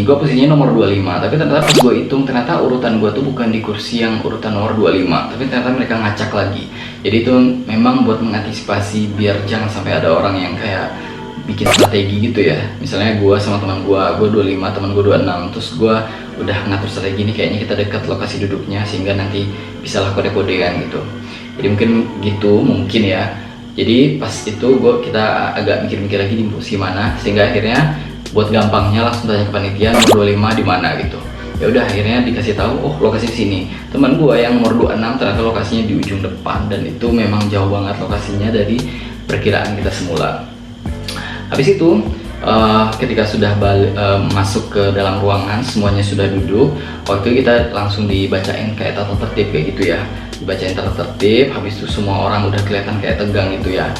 nih, gue posisinya nomor 25, tapi ternyata pas gue hitung ternyata urutan gue tuh bukan di kursi yang urutan nomor 25, tapi ternyata mereka ngacak lagi. Jadi itu memang buat mengantisipasi biar jangan sampai ada orang yang kayak bikin strategi gitu ya. Misalnya gue sama teman gue 25, teman gue 26, terus gue udah ngatur strategi nih, kayaknya kita dekat lokasi duduknya sehingga nanti bisa lah kode-kodean gitu. Jadi mungkin gitu, mungkin ya. Jadi pas itu kita agak mikir-mikir lagi di posisi mana, sehingga akhirnya buat gampangnya langsung tanya ke panitia nomor 25 di mana gitu. Ya udah akhirnya dikasih tahu, oh lokasi di sini. Teman gue yang nomor 26 ternyata lokasinya di ujung depan, dan itu memang jauh banget lokasinya dari perkiraan kita semula. Habis itu ketika sudah masuk ke dalam ruangan, semuanya sudah duduk. Waktu itu kita langsung dibacain kayak tata tertib kayak gitu ya, dibacain tata tertib. Habis itu semua orang udah kelihatan kayak tegang gitu ya.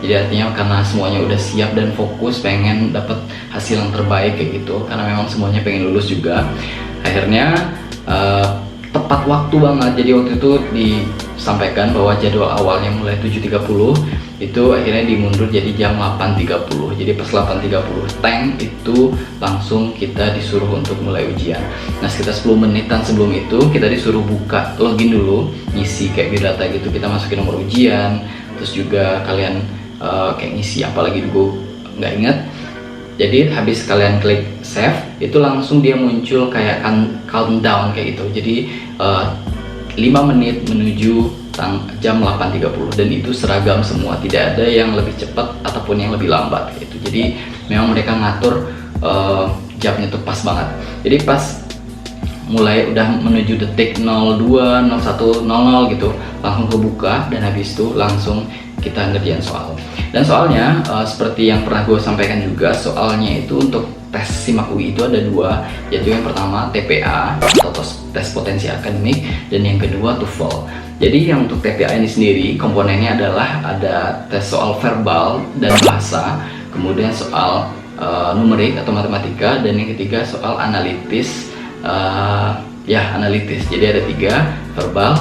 Jadi artinya karena semuanya udah siap dan fokus pengen dapat hasil yang terbaik kayak gitu, karena memang semuanya pengen lulus juga. Akhirnya tepat waktu banget. Jadi waktu itu disampaikan bahwa jadwal awalnya mulai 7.30 itu akhirnya dimundur jadi jam 8.30. Jadi pas 8.30 tank itu langsung kita disuruh untuk mulai ujian. Nah sekitar 10 menitan sebelum itu kita disuruh buka login dulu, ngisi kayak biodata gitu, kita masukin nomor ujian, terus juga kalian kayak ngisi apalagi gue nggak inget. Jadi habis kalian klik save itu langsung dia muncul kayak countdown kayak gitu. Jadi 5 menit menuju jam 8.30, dan itu seragam semua, tidak ada yang lebih cepat ataupun yang lebih lambat gitu. Jadi memang mereka ngatur jamnya tuh pas banget. Jadi pas mulai udah menuju detik 02, 01, 00 gitu langsung kebuka, dan habis itu langsung kita ngerjain soal. Dan soalnya seperti yang pernah gue sampaikan juga, soalnya itu untuk tes SIMAK UI itu ada 2, yaitu yang pertama TPA atau tes potensi akademik, dan yang kedua TOEFL. Jadi yang untuk TPA ini sendiri komponennya adalah ada tes soal verbal dan bahasa, kemudian soal numerik atau matematika, dan yang ketiga soal analitis. Analitis. Jadi ada 3, verbal,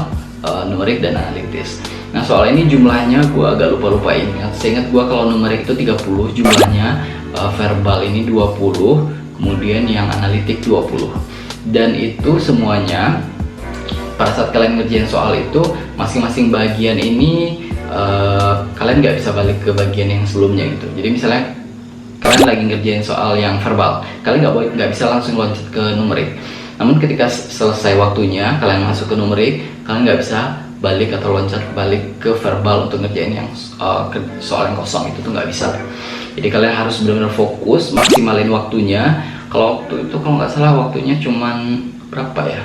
numerik, dan analitis. Nah soal ini jumlahnya gue agak lupa ingat. Seingat gue kalau numerik itu 30 jumlahnya, verbal ini 20, kemudian yang analitik 20. Dan itu semuanya pada saat kalian ngerjain soal itu, masing-masing bagian ini kalian nggak bisa balik ke bagian yang sebelumnya gitu. Jadi misalnya kalian lagi ngerjain soal yang verbal, kalian nggak bisa langsung loncat ke numerik. Namun ketika selesai waktunya kalian masuk ke numerik, kalian nggak bisa balik atau loncat balik ke verbal untuk ngerjain yang soal yang kosong itu tuh nggak bisa. Jadi kalian harus benar-benar fokus, maksimalin waktunya. Kalau waktu itu kalau nggak salah waktunya cuman berapa ya,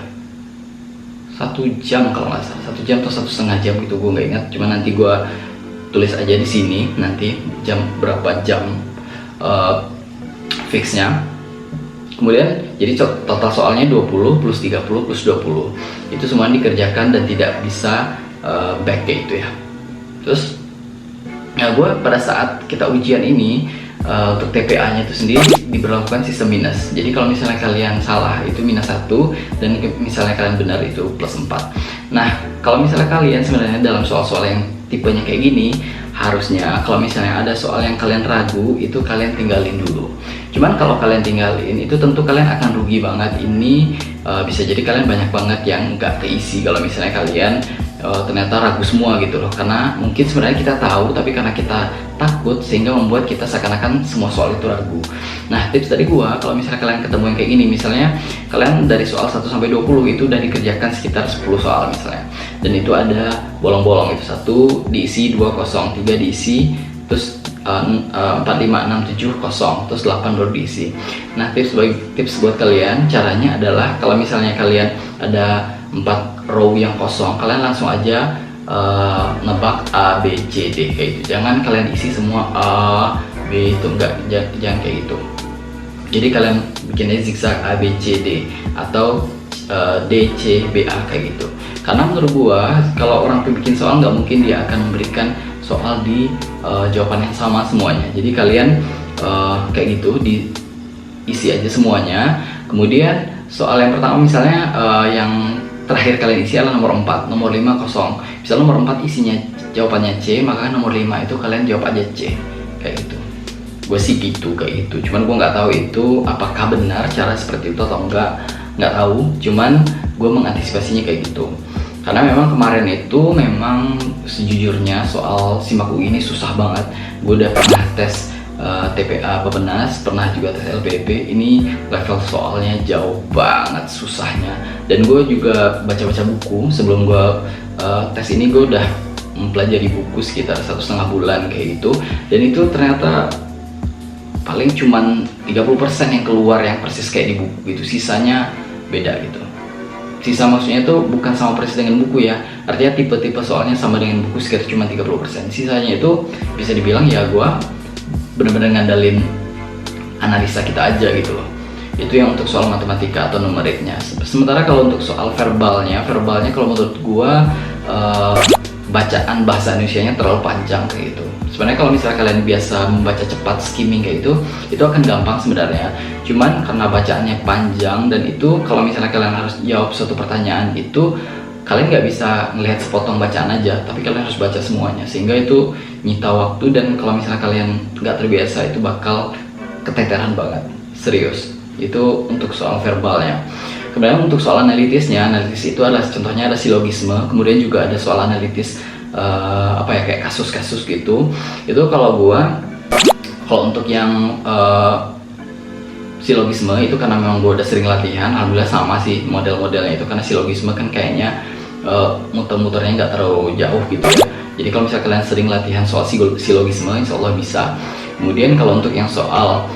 1 jam kalau nggak salah, 1 jam atau 1,5 jam gitu, gue nggak ingat. Cuma nanti gue tulis aja di sini nanti jam berapa jam fixnya. Kemudian jadi total soalnya 20 plus 30 plus 20, itu semua dikerjakan dan tidak bisa back kayak itu ya. Terus ya gue pada saat kita ujian ini untuk TPA nya itu sendiri diberlakukan sistem minus. Jadi kalau misalnya kalian salah itu minus 1, dan misalnya kalian benar itu plus 4. Nah kalau misalnya kalian sebenarnya dalam soal-soal yang tipenya kayak gini, harusnya kalau misalnya ada soal yang kalian ragu itu kalian tinggalin dulu. Cuman kalau kalian tinggalin itu tentu kalian akan rugi banget. Ini bisa jadi kalian banyak banget yang nggak keisi kalau misalnya kalian ternyata ragu semua gitu loh. Karena mungkin sebenarnya kita tahu, tapi karena kita takut sehingga membuat kita seakan-akan semua soal itu ragu. Nah tips dari gua, kalau misalnya kalian ketemu yang kayak gini, misalnya kalian dari soal 1 sampai 20 itu udah dikerjakan sekitar 10 soal misalnya, dan itu ada bolong-bolong, itu 1 diisi, 2 kosong, 3 diisi, terus 4, 5, 6, 7 kosong, terus 8 baru diisi. Nah tips buat kalian, caranya adalah kalau misalnya kalian ada 4 row yang kosong, kalian langsung aja nebak A, B, C, D kayak gitu. Jangan kalian isi semua A, B itu enggak, jangan kayak gitu. Jadi kalian bikinnya zigzag A, B, C, D atau D, C, B, A kayak gitu. Karena menurut gua kalau orang bikin soal nggak mungkin dia akan memberikan soal di jawaban yang sama semuanya. Jadi kalian kayak gitu diisi aja semuanya. Kemudian soal yang pertama misalnya yang terakhir kalian isi adalah nomor 4, nomor 5 kosong. Misal nomor 4 isinya jawabannya C, maka nomor 5 itu kalian jawab aja C, kayak gitu. Gue sih gitu, kayak gitu. Cuman gue nggak tahu itu apakah benar cara seperti itu atau nggak tahu. Cuman gue mengantisipasinya kayak gitu. Karena memang kemarin itu memang sejujurnya soal SIMAK UI ini susah banget. Gue udah pernah tes TPA Bapenas, pernah juga tes LPP. Ini level soalnya jauh banget susahnya. Dan gue juga baca-baca buku sebelum gue tes ini. Gue udah mempelajari buku sekitar 1,5 bulan kayak gitu. Dan itu ternyata paling cuman 30% yang keluar yang persis kayak di buku gitu. Sisanya beda gitu. Sisa maksudnya itu bukan sama persis dengan buku ya. Artinya tipe-tipe soalnya sama dengan buku sekitar cuma 30%. Sisanya itu bisa dibilang ya gue bener-bener ngandalin analisa kita aja gitu loh. Itu yang untuk soal matematika atau numeriknya. Sementara kalau untuk soal verbalnya kalau menurut gua bacaan bahasa Indonesianya terlalu panjang kayak gitu. Sebenarnya kalau misalnya kalian biasa membaca cepat, skimming kayak itu akan gampang sebenarnya. Cuman karena bacaannya panjang dan itu kalau misalnya kalian harus jawab suatu pertanyaan itu kalian nggak bisa ngelihat sepotong bacaan aja, tapi kalian harus baca semuanya, sehingga itu nyita waktu. Dan kalau misalnya kalian nggak terbiasa itu bakal keteteran banget, serius. Itu untuk soal verbalnya. Kemudian untuk soal analitis itu adalah contohnya ada silogisme, kemudian juga ada soal analitis kayak kasus-kasus gitu. Itu kalau untuk yang silogisme itu karena memang gue udah sering latihan, alhamdulillah sama sih model-modelnya itu. Karena silogisme kan kayaknya muter-muternya nggak terlalu jauh gitu ya. Jadi kalau misalnya kalian sering latihan soal silogisme, insya Allah bisa. Kemudian kalau untuk yang soal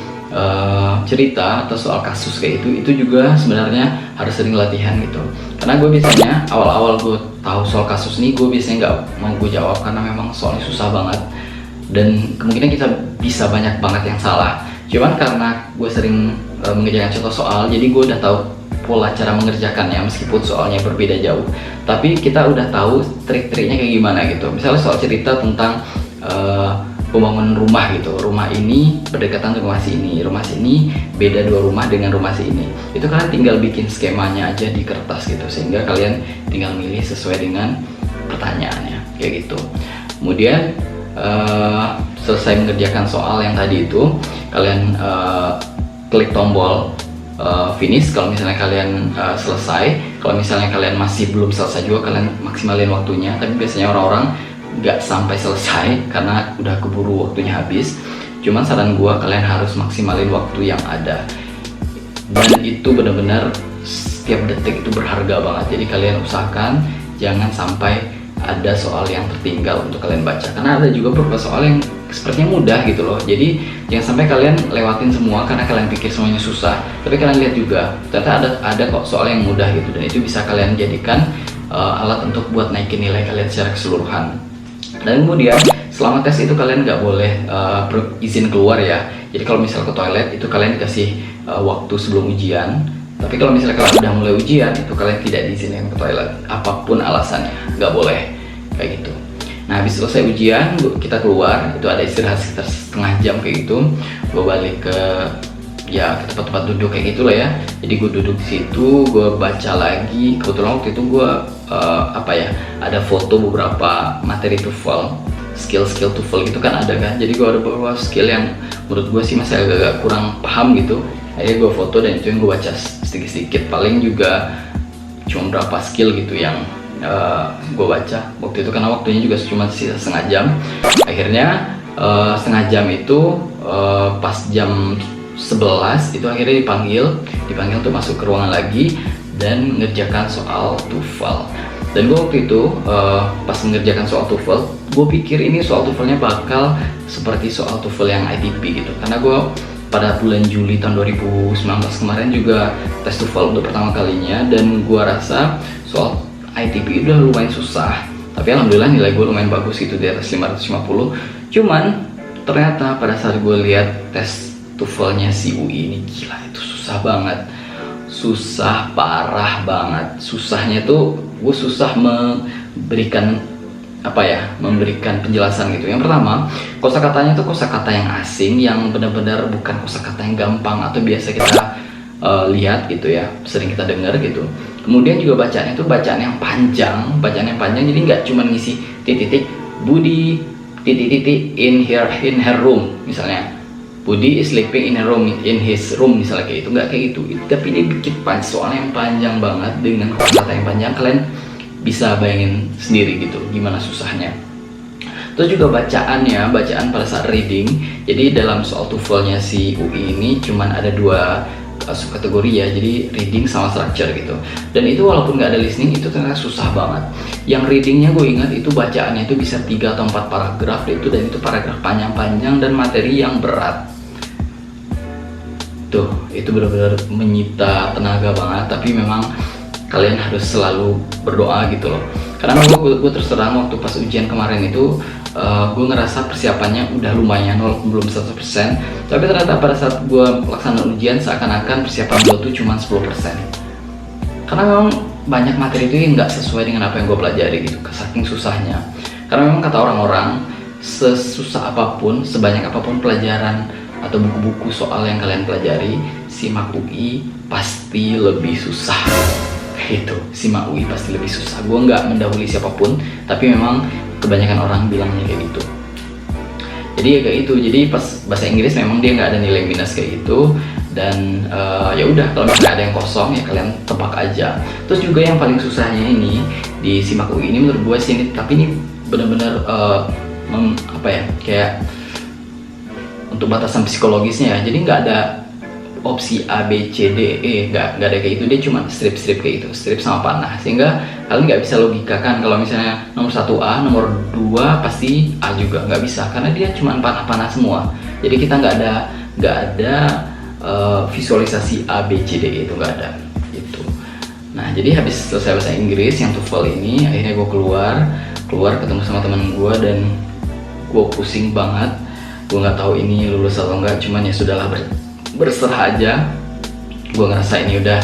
cerita atau soal kasus kayak itu juga sebenarnya harus sering latihan gitu. Karena gue biasanya awal-awal gue tahu soal kasus nih, gue biasanya nggak mau gue jawab karena memang soalnya susah banget dan kemungkinan kita bisa banyak banget yang salah. Cuman karena gue sering mengerjakan contoh soal, jadi gue udah tahu pola cara mengerjakannya meskipun soalnya berbeda jauh. Tapi kita udah tahu trik-triknya kayak gimana gitu. Misalnya soal cerita tentang pembangunan rumah gitu. Rumah ini berdekatan dengan rumah sini beda dua rumah dengan rumah sini. Itu kalian tinggal bikin skemanya aja di kertas gitu, sehingga kalian tinggal milih sesuai dengan pertanyaannya kayak gitu. Kemudian selesai mengerjakan soal yang tadi itu, kalian klik tombol finish kalau misalnya kalian selesai. Kalau misalnya kalian masih belum selesai juga, kalian maksimalin waktunya. Tapi biasanya orang-orang nggak sampai selesai karena udah keburu waktunya habis. Cuman saran gua, kalian harus maksimalin waktu yang ada, dan itu benar-benar setiap detik itu berharga banget. Jadi kalian usahakan jangan sampai ada soal yang tertinggal untuk kalian baca, karena ada juga beberapa soal yang sepertinya mudah gitu loh. Jadi jangan sampai kalian lewatin semua karena kalian pikir semuanya susah, tapi kalian lihat juga ternyata ada kok soal yang mudah gitu, dan itu bisa kalian jadikan alat untuk buat naikin nilai kalian secara keseluruhan. Dan kemudian selama tes itu kalian nggak boleh izin keluar ya. Jadi kalau misalnya ke toilet itu kalian dikasih waktu sebelum ujian. Tapi kalau misalnya kalian udah mulai ujian itu kalian tidak diizinkan ke toilet, apapun alasannya, nggak boleh kayak gitu. Nah habis selesai ujian kita keluar, itu ada istirahat sekitar setengah jam kayak gitu. Gue balik ke tempat-tempat duduk kayak gitulah ya. Jadi gue duduk di situ, gue baca lagi. Kebetulan waktu itu gue ada foto beberapa materi TOEFL, skill TOEFL gitu kan ada kan. Jadi gue ada beberapa skill yang menurut gue sih masih agak kurang paham gitu. Akhirnya gue foto dan itu yang gue baca sedikit-sedikit. Paling juga cuma berapa skill gitu yang gue baca waktu itu, karena waktunya juga cuma sisa setengah jam. Akhirnya setengah jam itu pas jam 11 itu akhirnya dipanggil untuk masuk ke ruangan lagi dan mengerjakan soal TOEFL. Dan gue waktu itu pas mengerjakan soal TOEFL, gue pikir ini soal TOEFL-nya bakal seperti soal TOEFL yang ITP gitu, karena gue pada bulan Juli tahun 2019 kemarin juga tes TOEFL untuk pertama kalinya, dan gue rasa soal ITP udah lumayan susah, tapi alhamdulillah nilai gue lumayan bagus gitu, di atas 550. Cuman ternyata pada saat gue lihat tes TOEFL-nya si UI ini, gila itu susah banget, susah parah banget. Susahnya tuh gue susah memberikan memberikan penjelasan gitu. Yang pertama, kosakatanya itu kosakata yang asing, yang benar-benar bukan kosakata yang gampang atau biasa kita lihat gitu ya, sering kita dengar gitu. Kemudian juga bacaannya itu bacaan yang panjang, jadi nggak cuma ngisi titik-titik Budi titik-titik in her room, misalnya Budi is sleeping in his room, misalnya kayak itu, nggak kayak gitu. Tapi dia bikin soalnya yang panjang banget dengan kosakata yang panjang. Kalian bisa bayangin sendiri gitu gimana susahnya. Terus juga bacaan pada saat reading. Jadi dalam soal TOEFL-nya si UI ini cuman ada 2 subkategori ya, jadi reading sama structure gitu. Dan itu walaupun nggak ada listening itu ternyata susah banget. Yang readingnya gue ingat itu bacaannya itu bisa 3 atau 4 paragraf itu, dan itu paragraf panjang-panjang dan materi yang berat. Tuh, itu benar-benar menyita tenaga banget, tapi memang kalian harus selalu berdoa gitu loh. Karena gue terus terang waktu pas ujian kemarin itu gue ngerasa persiapannya udah lumayan walaupun belum 100%, tapi ternyata pada saat gue pelaksanaan ujian seakan-akan persiapan gue tuh cuma 10%. Karena memang banyak materi itu yang nggak sesuai dengan apa yang gue pelajari gitu, saking susahnya. Karena memang kata orang-orang, sesusah apapun, sebanyak apapun pelajaran atau buku-buku soal yang kalian pelajari, SIMAK UI pasti lebih susah. Itu SIMAK UI pasti lebih susah. Gue nggak mendahului siapapun, tapi memang kebanyakan orang bilangnya kayak gitu. Jadi ya kayak itu. Jadi pas bahasa Inggris memang dia nggak ada nilai minus kayak gitu. Dan ya udah, kalau misalnya ada yang kosong ya kalian tebak aja. Terus juga yang paling susahnya ini di SIMAK UI ini menurut gue sih, tapi ini benar-benar kayak untuk batasan psikologisnya ya. Jadi nggak ada opsi A, B, C, D, E, nggak ada kayak itu. Dia cuma strip kayak itu, strip sama panah, sehingga kalian nggak bisa logikakan kalau misalnya nomor 1 A, nomor 2 pasti A juga, nggak bisa, karena dia cuma panah-panah semua. Jadi kita nggak ada visualisasi A, B, C, D, E, itu nggak ada gitu. Nah, jadi habis selesai bahasa Inggris yang TOEFL ini, akhirnya gue keluar ketemu sama teman gue, dan gue pusing banget. Gue nggak tahu ini lulus atau enggak, cuman ya sudahlah, berserah aja. Gue ngerasa ini udah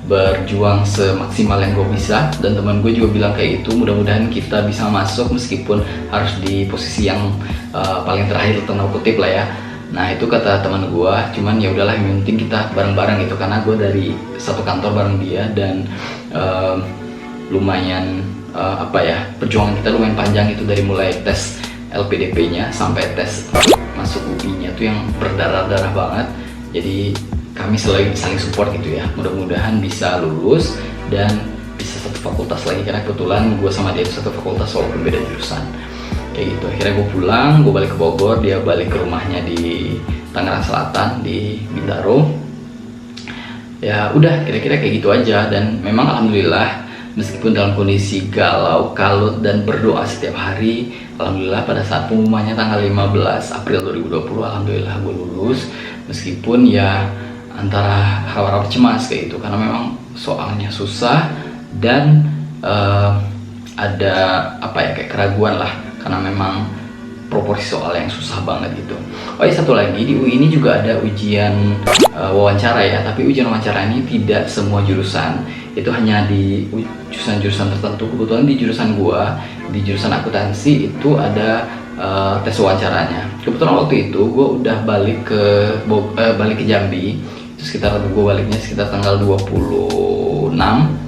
berjuang semaksimal yang gue bisa, dan teman gue juga bilang kayak itu. Mudah-mudahan kita bisa masuk meskipun harus di posisi yang paling terakhir tanda kutip lah ya. Nah itu kata teman gue, cuman ya udahlah, yang penting kita bareng-bareng gitu, karena gue dari satu kantor bareng dia, dan lumayan perjuangan kita lumayan panjang itu, dari mulai tes LPDP-nya sampai tes masuk UI-nya tuh yang berdarah-darah banget. Jadi kami selalu saling support gitu ya. Mudah-mudahan bisa lulus dan bisa satu fakultas lagi, karena kebetulan gue sama dia satu fakultas walaupun beda jurusan kayak gitu. Akhirnya gue pulang, gue balik ke Bogor, dia balik ke rumahnya di Tangerang Selatan di Bintaro. Ya udah, kira-kira kayak gitu aja. Dan memang alhamdulillah, meskipun dalam kondisi galau, kalut, dan berdoa setiap hari, alhamdulillah pada saat pengumumannya tanggal 15 April 2020, alhamdulillah gue lulus. Meskipun ya antara harap cemas kayak gitu, karena memang soalnya susah, dan ada kayak keraguan lah, karena memang proporsi soal yang susah banget gitu. Oh ya, satu lagi, di UI ini juga ada ujian wawancara ya, tapi ujian wawancara ini tidak semua jurusan, itu hanya di jurusan-jurusan tertentu. Kebetulan di jurusan gua, di jurusan akuntansi itu ada tes wawancaranya. Kebetulan waktu itu gue udah balik ke Jambi. Itu sekitar gue baliknya sekitar tanggal 26,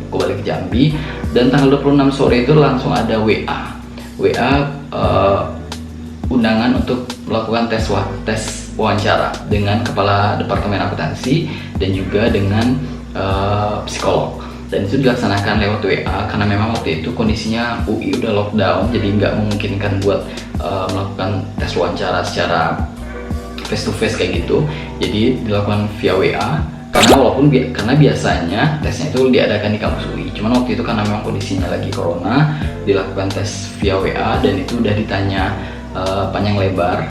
gue balik ke Jambi, dan tanggal 26 sore itu langsung ada WA undangan untuk melakukan tes wawancara dengan kepala departemen akuntansi dan juga dengan psikolog. Dan itu dilaksanakan lewat WA, karena memang waktu itu kondisinya UI udah lockdown, jadi nggak memungkinkan buat melakukan tes wawancara secara face to face kayak gitu. Jadi dilakukan via WA, karena biasanya tesnya itu diadakan di kampus UI. Cuman waktu itu karena memang kondisinya lagi corona, dilakukan tes via WA, dan itu udah ditanya panjang lebar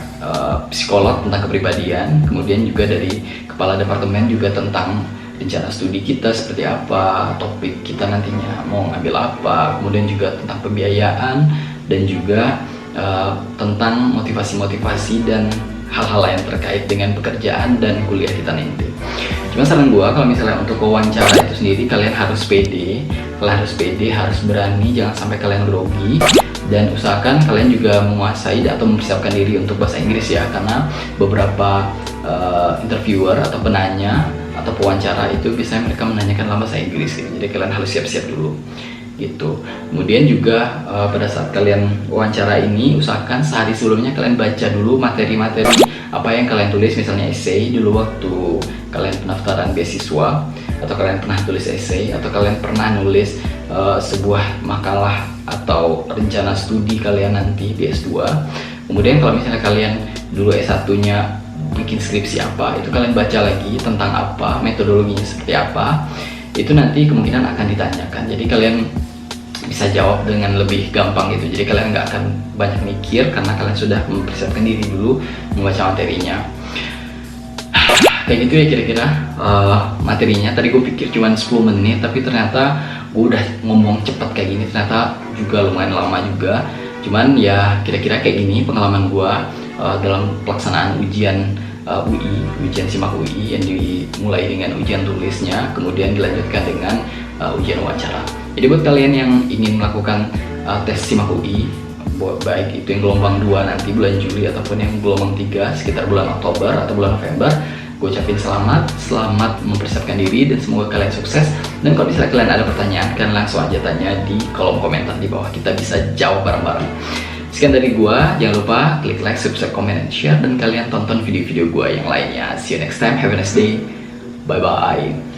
psikolog tentang kepribadian, kemudian juga dari kepala departemen juga tentang rencana studi kita seperti apa, topik kita nantinya mau ngambil apa, kemudian juga tentang pembiayaan, dan juga tentang motivasi-motivasi dan hal-hal lain terkait dengan pekerjaan dan kuliah kita nanti. Cuma saran gua, kalau misalnya untuk wawancara itu sendiri, kalian harus pede, harus berani, jangan sampai kalian grogi. Dan usahakan kalian juga menguasai atau mempersiapkan diri untuk bahasa Inggris ya, karena beberapa interviewer atau penanya atau pewawancara itu biasanya mereka menanyakan dalam bahasa Inggris gitu. Jadi kalian harus siap-siap dulu gitu. Kemudian juga pada saat kalian wawancara ini, usahakan sehari sebelumnya kalian baca dulu materi-materi apa yang kalian tulis, misalnya essay dulu waktu kalian pendaftaran beasiswa, atau kalian pernah tulis essay, atau kalian pernah nulis sebuah makalah atau rencana studi kalian nanti di S2. Kemudian kalau misalnya kalian dulu S1-nya bikin skripsi apa, itu kalian baca lagi tentang apa, metodologinya seperti apa, itu nanti kemungkinan akan ditanyakan. Jadi kalian bisa jawab dengan lebih gampang gitu. Jadi kalian nggak akan banyak mikir karena kalian sudah mempersiapkan diri dulu membaca materinya. Kayak gitu ya kira-kira materinya. Tadi gue pikir cuma 10 menit, tapi ternyata gue udah ngomong cepet kayak gini, ternyata juga lumayan lama juga. Cuman ya kira-kira kayak gini pengalaman gue dalam pelaksanaan ujian ujian SIMAK UI yang dimulai dengan ujian tulisnya, kemudian dilanjutkan dengan ujian wawancara. Jadi buat kalian yang ingin melakukan tes SIMAK UI, baik itu yang gelombang 2 nanti bulan Juli ataupun yang gelombang 3 sekitar bulan Oktober atau bulan November, gue ucapin selamat mempersiapkan diri dan semoga kalian sukses. Dan kalau misalnya kalian ada pertanyaan, kalian langsung aja tanya di kolom komentar di bawah, kita bisa jawab bareng-bareng. Sekian dari gue, jangan lupa klik like, subscribe, comment, and share, dan kalian tonton video-video gue yang lainnya. See you next time, have a nice day, bye bye.